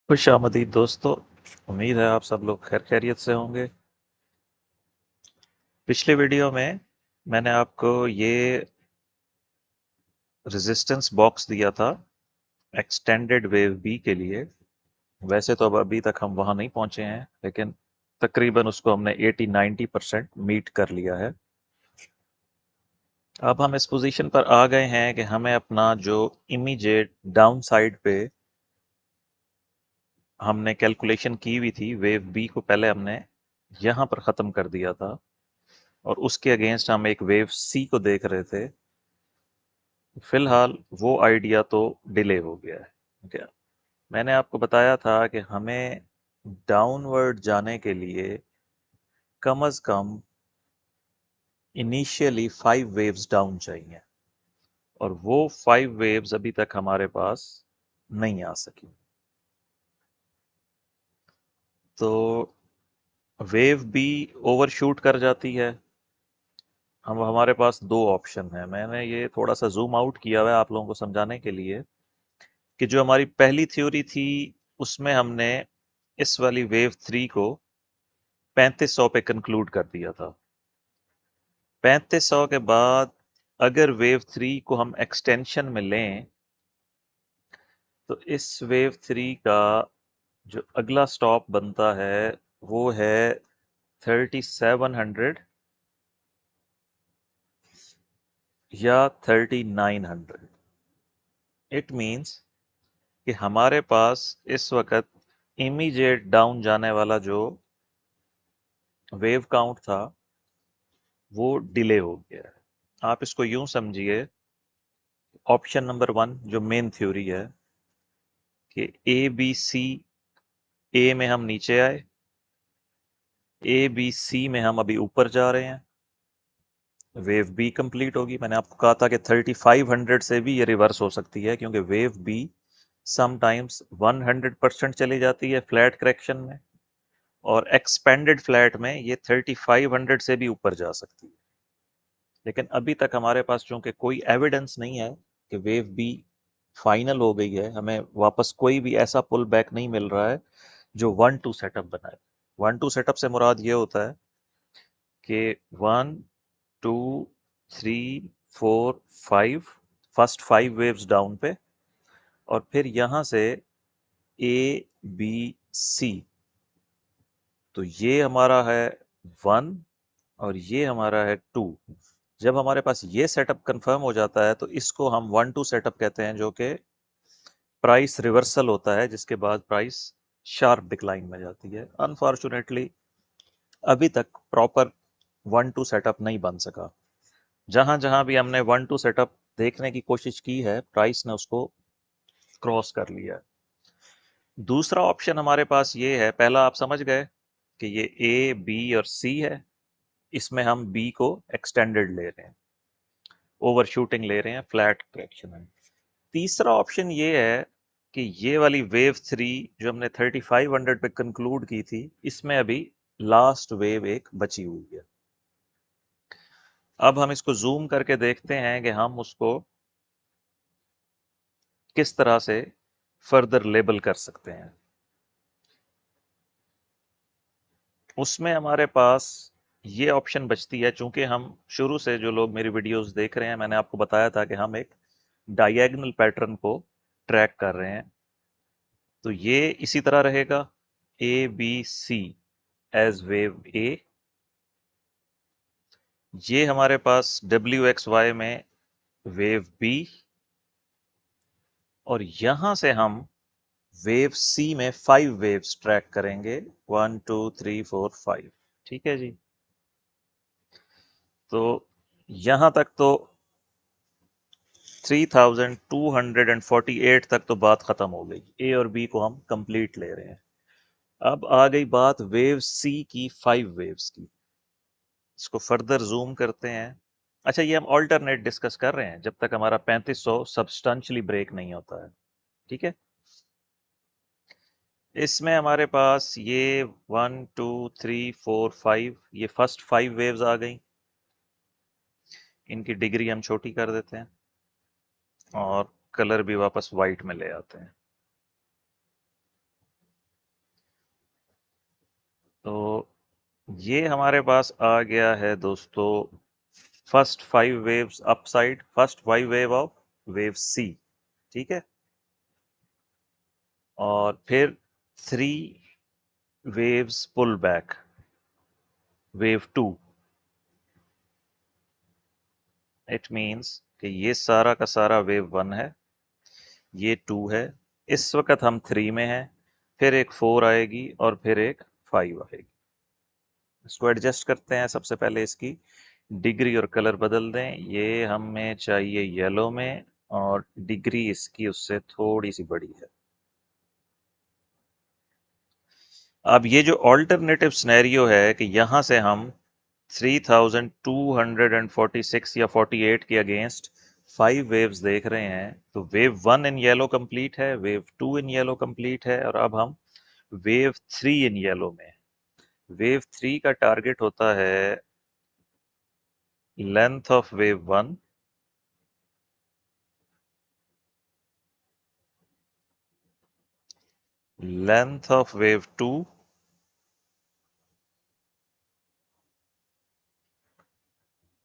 खुश आमदीद दोस्तों। उम्मीद है आप सब लोग खैर खैरियत से होंगे। पिछले वीडियो में मैंने आपको ये रेजिस्टेंस बॉक्स दिया था एक्सटेंडेड वेव बी के लिए। वैसे तो अब अभी तक हम वहां नहीं पहुंचे हैं, लेकिन तकरीबन उसको हमने 80-90% मीट कर लिया है। अब हम इस पोजीशन पर आ गए हैं कि हमें अपना जो इमीडिएट डाउन साइड पे हमने कैलकुलेशन की हुई थी वेव बी को, पहले हमने यहां पर ख़त्म कर दिया था और उसके अगेंस्ट हम एक वेव सी को देख रहे थे। फिलहाल वो आइडिया तो डिले हो गया है। ठीक है, मैंने आपको बताया था कि हमें डाउनवर्ड जाने के लिए कम अज कम इनिशियली 5 वेव्स डाउन चाहिए, और वो 5 वेव्स अभी तक हमारे पास नहीं आ सकी। तो वेव बी ओवरशूट कर जाती है। हम हमारे पास दो ऑप्शन है। मैंने ये थोड़ा सा जूम आउट किया हुआ है आप लोगों को समझाने के लिए कि जो हमारी पहली थ्योरी थी उसमें हमने इस वाली वेव थ्री को 3500 पे कंक्लूड कर दिया था। 3500 के बाद अगर वेव थ्री को हम एक्सटेंशन में लें तो इस वेव थ्री का जो अगला स्टॉप बनता है वो है 3700 या 3900। इट मीन्स कि हमारे पास इस वक्त इमीडिएट डाउन जाने वाला जो वेव काउंट था वो डिले हो गया है। आप इसको यूं समझिए, ऑप्शन नंबर वन जो मेन थ्योरी है कि ए बी सी, ए में हम नीचे आए, ए बी सी में हम अभी ऊपर जा रहे हैं, वेव बी कंप्लीट होगी। मैंने आपको कहा था कि 3500 से भी ये रिवर्स हो सकती है, क्योंकि वेव बी समटाइम्स 100% चली जाती है फ्लैट करेक्शन में, और एक्सपेंडेड फ्लैट में ये 3500 से भी ऊपर जा सकती है। लेकिन अभी तक हमारे पास चूंकि कोई एविडेंस नहीं है कि वेव बी फाइनल हो गई है, हमें वापस कोई भी ऐसा पुल बैक नहीं मिल रहा है जो 1-2 सेटअप बनाए। 1-2 सेटअप से मुराद ये होता है कि 1 2 3 4 5, फर्स्ट 5 वेव्स डाउन पे, और फिर यहां से ए बी सी। तो ये हमारा है 1 और ये हमारा है 2। जब हमारे पास ये सेटअप कंफर्म हो जाता है तो इसको हम 1-2 सेटअप कहते हैं, जो कि प्राइस रिवर्सल होता है, जिसके बाद प्राइस शार्प डिक्लाइन में जाती है। अनफॉर्चुनेटली अभी तक प्रॉपर 1-2 सेटअप नहीं बन सका। जहां जहां भी हमने 1-2 सेटअप देखने की कोशिश की है, प्राइस ने उसको क्रॉस कर लिया है। दूसरा ऑप्शन हमारे पास ये है, पहला आप समझ गए कि ये ए बी और सी है, इसमें हम बी को एक्सटेंडेड ले रहे हैं, ओवर शूटिंग ले रहे हैं, फ्लैट करेक्शन है। तीसरा ऑप्शन ये है कि ये वाली वेव थ्री जो हमने 3500 पे कंक्लूड की थी, इसमें अभी लास्ट वेव एक बची हुई है। अब हम इसको जूम करके देखते हैं कि हम उसको किस तरह से फर्दर लेबल कर सकते हैं। उसमें हमारे पास ये ऑप्शन बचती है, चूंकि हम शुरू से जो लोग मेरी वीडियोस देख रहे हैं, मैंने आपको बताया था कि हम एक डायगोनल पैटर्न को ट्रैक कर रहे हैं। तो ये इसी तरह रहेगा, A B C as wave A, ये हमारे पास डब्ल्यू एक्स वाई में वेव बी, और यहां से हम वेव सी में 5 वेव्स ट्रैक करेंगे, 1 2 3 4 5। ठीक है जी। तो यहां तक तो 3248 तक तो बात खत्म हो गई। ए और बी को हम कंप्लीट ले रहे हैं। अब आ गई बात वेव सी की, 5 वेव्स की। इसको फर्दर जूम करते हैं। अच्छा, ये हम ऑल्टरनेट डिस्कस कर रहे हैं जब तक हमारा 3500 सब्सटेंशियली ब्रेक नहीं होता है। ठीक है, इसमें हमारे पास ये 1 2 3 4 5, ये फर्स्ट 5 वेव्स आ गई। इनकी डिग्री हम छोटी कर देते हैं और कलर भी वापस वाइट में ले आते हैं। ये हमारे पास आ गया है दोस्तों first 5 waves upside, first 5 wave of wave C, ठीक है। और फिर 3 waves pull back, wave 2। It means कि ये सारा का सारा वेव 1 है, ये 2 है, इस वक्त हम 3 में हैं, फिर एक 4 आएगी और फिर एक 5 आएगी। इसको एडजस्ट करते हैं। सबसे पहले इसकी डिग्री और कलर बदल दें। ये हमें चाहिए येलो में और डिग्री इसकी उससे थोड़ी सी बड़ी है। अब ये जो ऑल्टरनेटिव सिनेरियो है कि यहां से हम 3246 या 48 के अगेंस्ट 5 वेव्स देख रहे हैं, तो वेव 1 इन येलो कंप्लीट है, वेव 2 इन येलो कंप्लीट है, और अब हम वेव 3 इन येलो में। वेव 3 का टारगेट होता है length of wave 1 length of wave 2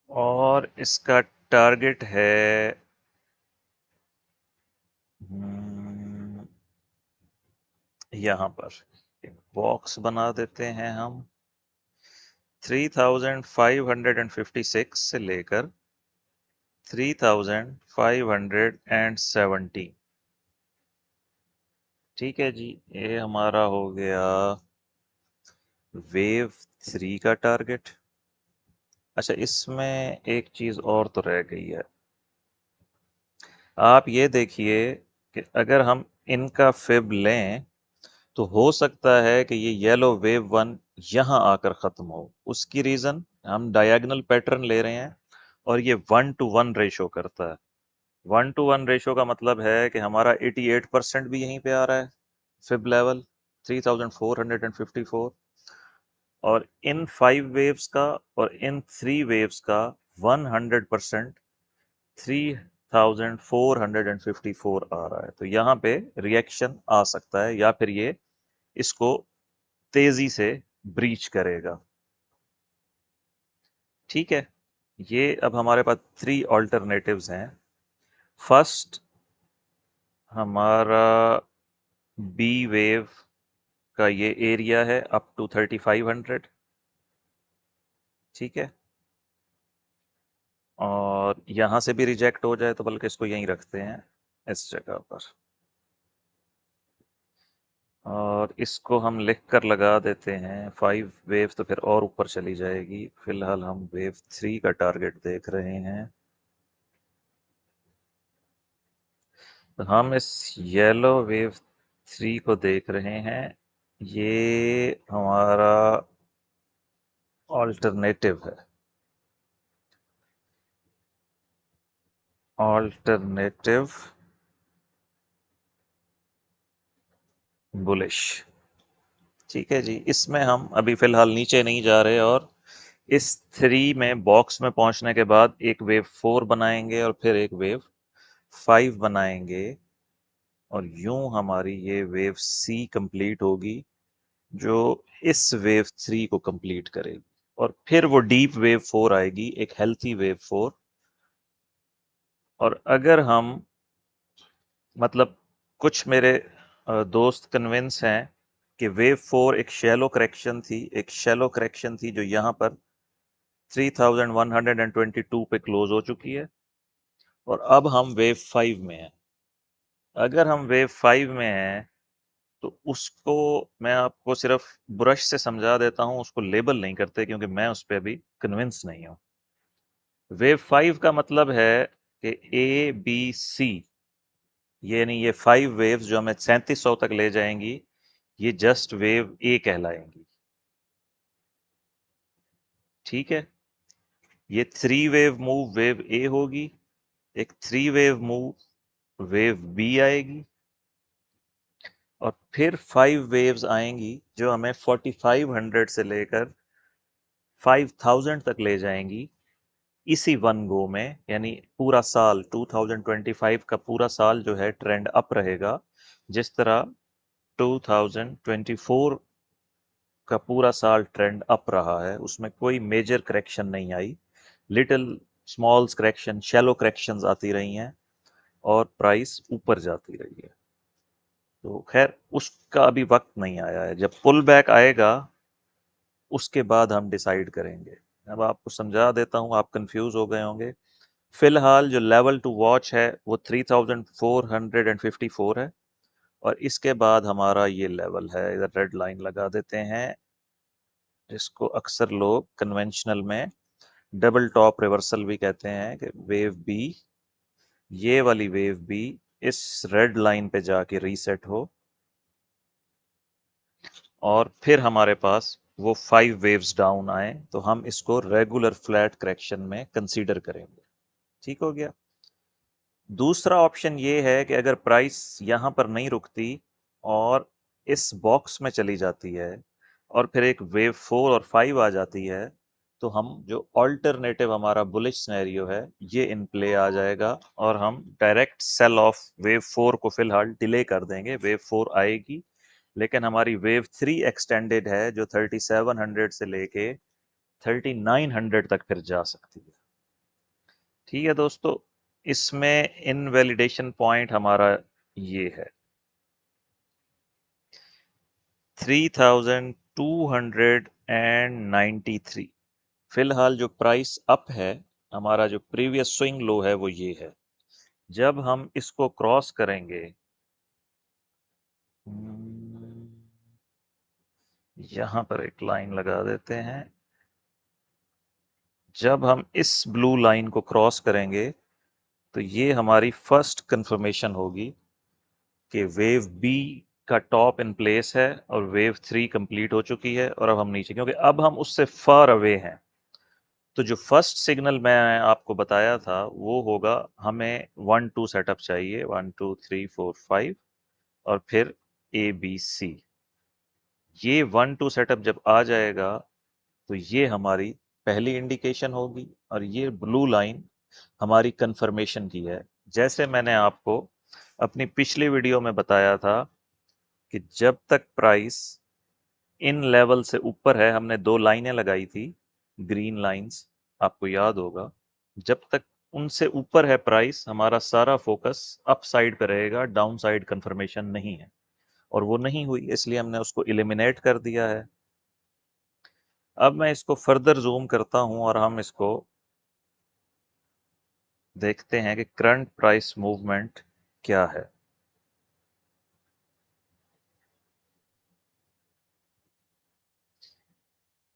और इसका टारगेट है यहां पर एक बॉक्स बना देते हैं हम। 3556 से लेकर 3570। ठीक है जी, ये हमारा हो गया वेव 3 का टारगेट। अच्छा, इसमें एक चीज और तो रह गई है। आप ये देखिए कि अगर हम इनका फिब लें तो हो सकता है कि ये येलो वेव 1 यहां आकर खत्म हो। उसकी रीजन, हम डायगोनल पैटर्न ले रहे हैं और ये 1:1 रेशो करता है। 1:1 रेशो का मतलब है कि हमारा 88% भी यहीं पे आ रहा है, फिब लेवल 3454। और इन 5 वेव्स का और इन 3 वेव्स का 100% 3454 आ रहा है। तो यहाँ पे रिएक्शन आ सकता है या फिर ये इसको तेजी से ब्रीच करेगा। ठीक है, ये अब हमारे पास 3 ऑल्टरनेटिव्स हैं। फर्स्ट, हमारा बी वेव का ये एरिया है अप टू 3500। ठीक है, और यहां से भी रिजेक्ट हो जाए तो बल्कि इसको यहीं रखते हैं, इस जगह पर। और इसको हम लिख कर लगा देते हैं 5 वेव, तो फिर और ऊपर चली जाएगी। फिलहाल हम वेव 3 का टारगेट देख रहे हैं। तो हम इस येलो वेव 3 को देख रहे हैं। ये हमारा ऑल्टरनेटिव है, ऑल्टरनेटिव बुलिश। ठीक है जी, इसमें हम अभी फिलहाल नीचे नहीं जा रहे और इस 3 में बॉक्स में पहुंचने के बाद एक वेव 4 बनाएंगे और फिर एक वेव 5 बनाएंगे, और यूं हमारी ये वेव सी कंप्लीट होगी जो इस वेव 3 को कंप्लीट करेगी। और फिर वो डीप वेव 4 आएगी, एक हेल्थी वेव 4। और अगर हम, मतलब कुछ मेरे दोस्त कन्विंस हैं कि वेव 4 एक शैलो करेक्शन थी, एक शैलो करेक्शन थी जो यहाँ पर 3122 पे क्लोज हो चुकी है, और अब हम वेव 5 में हैं। अगर हम वेव 5 में हैं तो उसको मैं आपको सिर्फ ब्रश से समझा देता हूं, उसको लेबल नहीं करते क्योंकि मैं उस पर अभी कन्विंस नहीं हूं। वेव 5 का मतलब है कि ए बी सी, यानी ये 5 वेव्स जो हमें 3700 तक ले जाएंगी, ये जस्ट वेव ए कहलाएंगी। ठीक है, ये 3 वेव मूव वेव ए होगी, एक 3 वेव मूव वेव बी आएगी, और फिर 5 वेव्स आएंगी जो हमें 4500 से लेकर 5000 तक ले जाएंगी इसी वन गो में। यानी पूरा साल 2025 का पूरा साल जो है ट्रेंड अप रहेगा, जिस तरह 2024 का पूरा साल ट्रेंड अप रहा है, उसमें कोई मेजर करेक्शन नहीं आई, little small correction, shallow corrections आती रही हैं और प्राइस ऊपर जाती रही है। तो खैर उसका अभी वक्त नहीं आया है, जब पुल बैक आएगा उसके बाद हम डिसाइड करेंगे। अब आपको समझा देता हूँ, आप कंफ्यूज हो गए होंगे। फिलहाल जो लेवल टू वॉच है वो 3454 है, और इसके बाद हमारा ये लेवल है, इधर रेड लाइन लगा देते हैं, जिसको अक्सर लोग कन्वेंशनल में डबल टॉप रिवर्सल भी कहते हैं, कि वेव बी, ये वाली वेव बी इस रेड लाइन पे जाके रीसेट हो और फिर हमारे पास वो 5 वेव्स डाउन आए, तो हम इसको रेगुलर फ्लैट करेक्शन में कंसीडर करेंगे। ठीक हो गया। दूसरा ऑप्शन ये है कि अगर प्राइस यहाँ पर नहीं रुकती और इस बॉक्स में चली जाती है और फिर एक वेव 4 और 5 आ जाती है, तो हम जो ऑल्टरनेटिव हमारा बुलिश सिनेरियो है ये इन प्ले आ जाएगा और हम डायरेक्ट सेल ऑफ वेव 4 को फिलहाल डिले कर देंगे। वेव 4 आएगी, लेकिन हमारी वेव 3 एक्सटेंडेड है जो 3700 से लेके 3900 तक फिर जा सकती है। ठीक है दोस्तों, इसमें इनवैलिडेशन पॉइंट हमारा ये है 3293। फिलहाल जो प्राइस अप है, हमारा जो प्रीवियस स्विंग लो है वो ये है। जब हम इसको क्रॉस करेंगे, यहां पर एक लाइन लगा देते हैं, जब हम इस ब्लू लाइन को क्रॉस करेंगे तो ये हमारी फर्स्ट कंफर्मेशन होगी कि वेव बी का टॉप इन प्लेस है और वेव 3 कंप्लीट हो चुकी है और अब हम नीचे, क्योंकि अब हम उससे फार अवे हैं। तो जो फर्स्ट सिग्नल मैं आपको बताया था वो होगा, हमें 1 2 सेटअप चाहिए, 1 2 3 4 5 और फिर ABC। ये 1 2 सेटअप जब आ जाएगा तो ये हमारी पहली इंडिकेशन होगी और ये ब्लू लाइन हमारी कंफर्मेशन की है। जैसे मैंने आपको अपनी पिछली वीडियो में बताया था कि जब तक प्राइस इन लेवल से ऊपर है, हमने दो लाइनें लगाई थी, ग्रीन लाइंस, आपको याद होगा। जब तक उनसे ऊपर है प्राइस, हमारा सारा फोकस अप साइड पे रहेगा, डाउन साइड कंफर्मेशन नहीं है, और वो नहीं हुई, इसलिए हमने उसको इलिमिनेट कर दिया है। अब मैं इसको फर्दर जूम करता हूं और हम इसको देखते हैं कि करंट प्राइस मूवमेंट क्या है।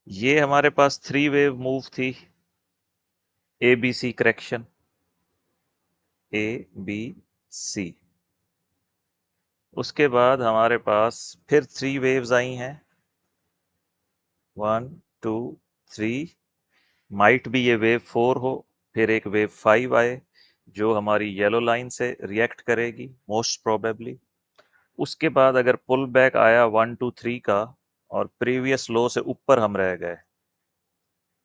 ये हमारे पास 3 वेव मूव थी, ABC करेक्शन, ABC। उसके बाद हमारे पास फिर 3 वेव्स आई हैं, 1 2 3। माइट भी ये वेव 4 हो, फिर एक वेव 5 आए जो हमारी येलो लाइन से रिएक्ट करेगी मोस्ट प्रोबेबली। उसके बाद अगर पुल बैक आया 1 2 3 का और प्रीवियस लो से ऊपर हम रह गए,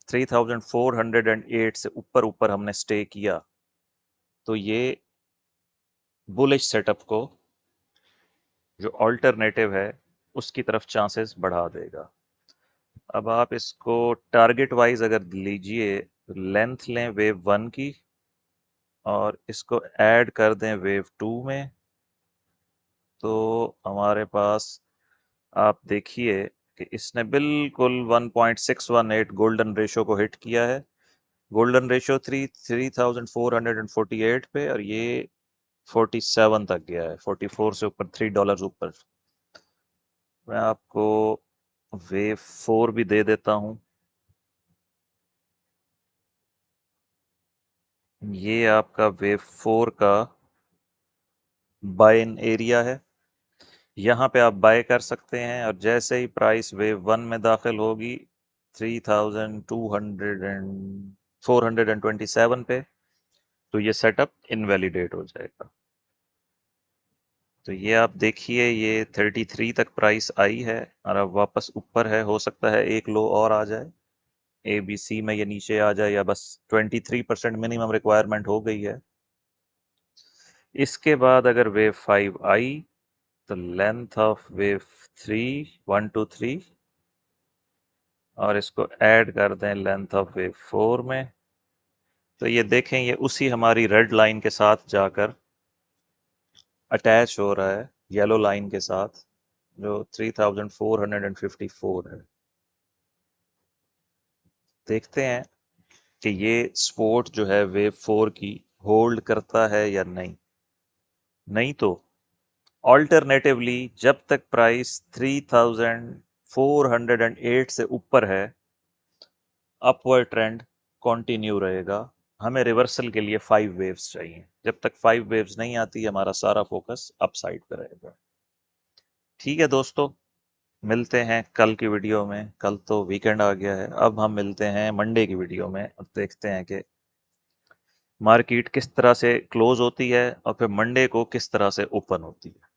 3408 से ऊपर ऊपर हमने स्टे किया, तो ये बुलिश सेटअप को, जो ऑल्टरनेटिव है, उसकी तरफ चांसेस बढ़ा देगा। अब आप इसको टारगेट वाइज अगर लीजिए, लेंथ लें वेव 1 की और इसको ऐड कर दें वेव 2 में, तो हमारे पास, आप देखिए कि इसने बिल्कुल 1.618 गोल्डन रेशो को हिट किया है। गोल्डन रेशो 3448 पे, और ये 47 तक गया है, 44 से ऊपर, $3 ऊपर। मैं आपको वेव 4 भी दे देता हूं। ये आपका वेव 4 का बाय इन एरिया है, यहाँ पे आप बाय कर सकते हैं, और जैसे ही प्राइस वेव 1 में दाखिल होगी 3200 एंड 427 पे, तो ये सेटअप इनवैलिडेट हो जाएगा। तो ये आप देखिए, ये 33 तक प्राइस आई है और अब वापस ऊपर है, हो सकता है एक लो और आ जाए, ABC में ये नीचे आ जाए, या बस 23% मिनिमम रिक्वायरमेंट हो गई है। इसके बाद अगर वेव 5 आई, तो लेंथ ऑफ वेव 3, 1 2 3, और इसको ऐड कर दें लेंथ ऑफ वेव 4 में, तो ये देखें ये उसी हमारी रेड लाइन के साथ जाकर अटैच हो रहा है येलो लाइन के साथ, जो 3454 है। देखते हैं कि ये सपोर्ट जो है वेव 4 की होल्ड करता है या नहीं। नहीं तो ऑल्टरनेटिवली जब तक प्राइस 3408 से ऊपर है अपवर्ड ट्रेंड कंटिन्यू रहेगा। हमें रिवर्सल के लिए 5 वेव्स चाहिए। जब तक 5 वेव्स नहीं आती हमारा सारा फोकस अपसाइड पे रहेगा। ठीक है दोस्तों, मिलते हैं कल की वीडियो में। कल तो वीकेंड आ गया है, अब हम मिलते हैं मंडे की वीडियो में और देखते हैं कि मार्केट किस तरह से क्लोज होती है और फिर मंडे को किस तरह से ओपन होती है।